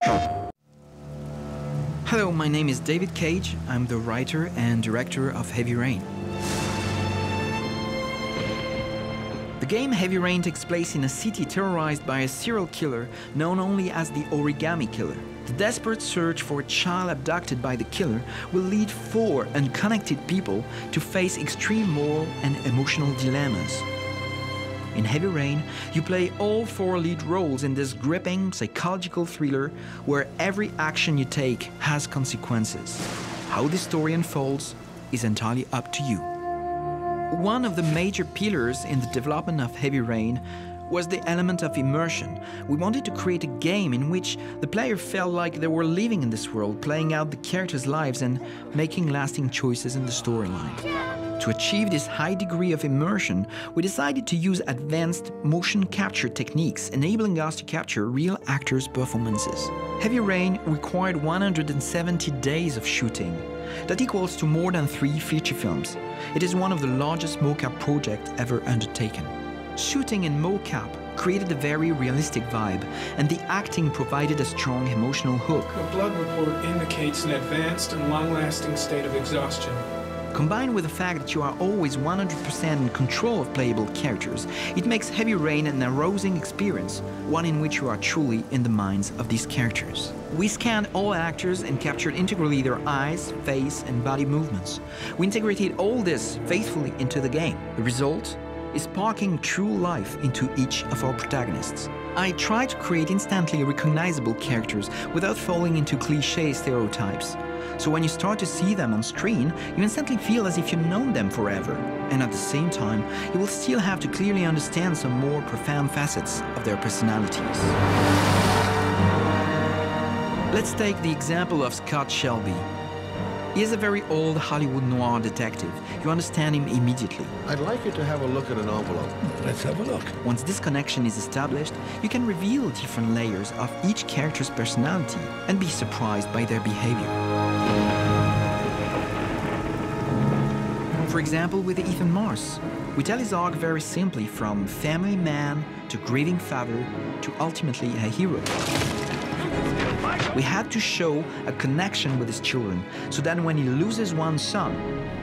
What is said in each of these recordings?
Hello, my name is David Cage. I'm the writer and director of Heavy Rain. The game Heavy Rain takes place in a city terrorized by a serial killer known only as the Origami Killer. The desperate search for a child abducted by the killer will lead 4 unconnected people to face extreme moral and emotional dilemmas. In Heavy Rain, you play all 4 lead roles in this gripping psychological thriller where every action you take has consequences. How the story unfolds is entirely up to you. One of the major pillars in the development of Heavy Rain was the element of immersion. We wanted to create a game in which the player felt like they were living in this world, playing out the characters' lives and making lasting choices in the storyline. To achieve this high degree of immersion, we decided to use advanced motion capture techniques, enabling us to capture real actors' performances. Heavy Rain required 170 days of shooting. That equals to more than 3 feature films. It is one of the largest mocap projects ever undertaken. Shooting in mocap created a very realistic vibe, and the acting provided a strong emotional hook. The blood report indicates an advanced and long-lasting state of exhaustion. Combined with the fact that you are always 100% in control of playable characters, it makes Heavy Rain an arousing experience, one in which you are truly in the minds of these characters. We scanned all actors and captured integrally their eyes, face, and body movements. We integrated all this faithfully into the game. The result is sparking true life into each of our protagonists. I try to create instantly recognizable characters without falling into cliché stereotypes. So when you start to see them on screen, you instantly feel as if you've known them forever. And at the same time, you will still have to clearly understand some more profound facets of their personalities. Let's take the example of Scott Shelby. He is a very old Hollywood noir detective. You understand him immediately. I'd like you to have a look at an envelope. Let's have a look. Once this connection is established, you can reveal different layers of each character's personality and be surprised by their behavior. For example, with Ethan Mars, we tell his arc very simply from family man to grieving father to ultimately a hero. We had to show a connection with his children, so that when he loses one son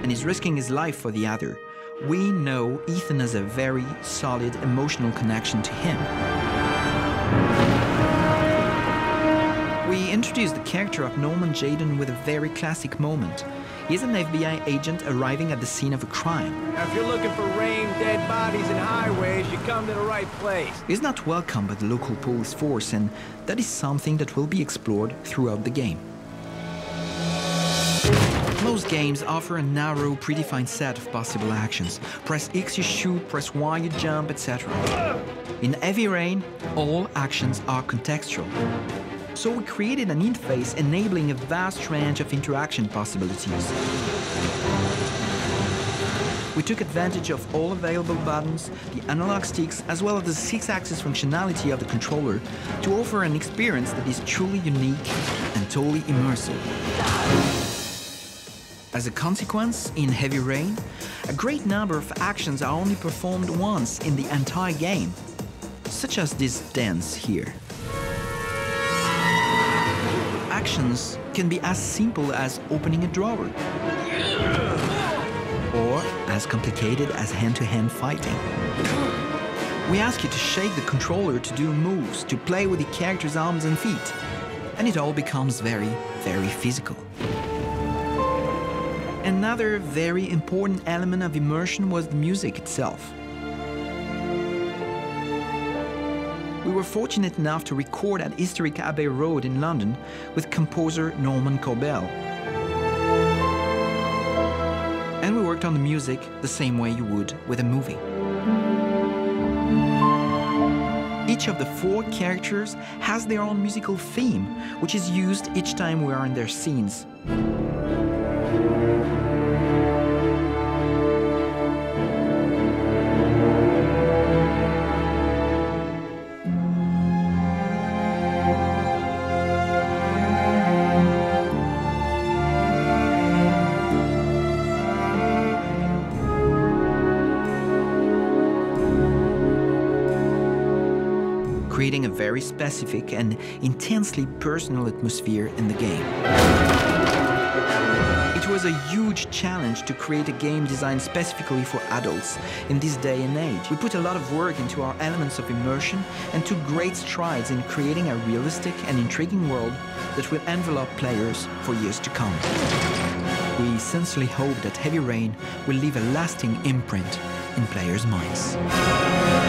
and is risking his life for the other, we know Ethan has a very solid emotional connection to him. We introduced the character of Norman Jayden with a very classic moment. He is an FBI agent arriving at the scene of a crime. Now, if you're looking for rain, dead bodies, and highways, you come to the right place. He is not welcome by the local police force, and that is something that will be explored throughout the game. Most games offer a narrow, predefined set of possible actions. Press X you shoot, press Y you jump, etc. In Heavy Rain, all actions are contextual. So we created an interface enabling a vast range of interaction possibilities. We took advantage of all available buttons, the analog sticks, as well as the 6-axis functionality of the controller to offer an experience that is truly unique and totally immersive. As a consequence, in Heavy Rain, a great number of actions are only performed once in the entire game, such as this dance here. Actions can be as simple as opening a drawer, or as complicated as hand-to-hand fighting. We ask you to shake the controller to do moves, to play with the character's arms and feet, and it all becomes very, very physical. Another very important element of immersion was the music itself. We were fortunate enough to record at historic Abbey Road in London with composer Norman Corbell. And we worked on the music the same way you would with a movie. Each of the 4 characters has their own musical theme, which is used each time we are in their scenes. creating a very specific and intensely personal atmosphere in the game. It was a huge challenge to create a game designed specifically for adults in this day and age. We put a lot of work into our elements of immersion and took great strides in creating a realistic and intriguing world that will envelop players for years to come. We sincerely hope that Heavy Rain will leave a lasting imprint in players' minds.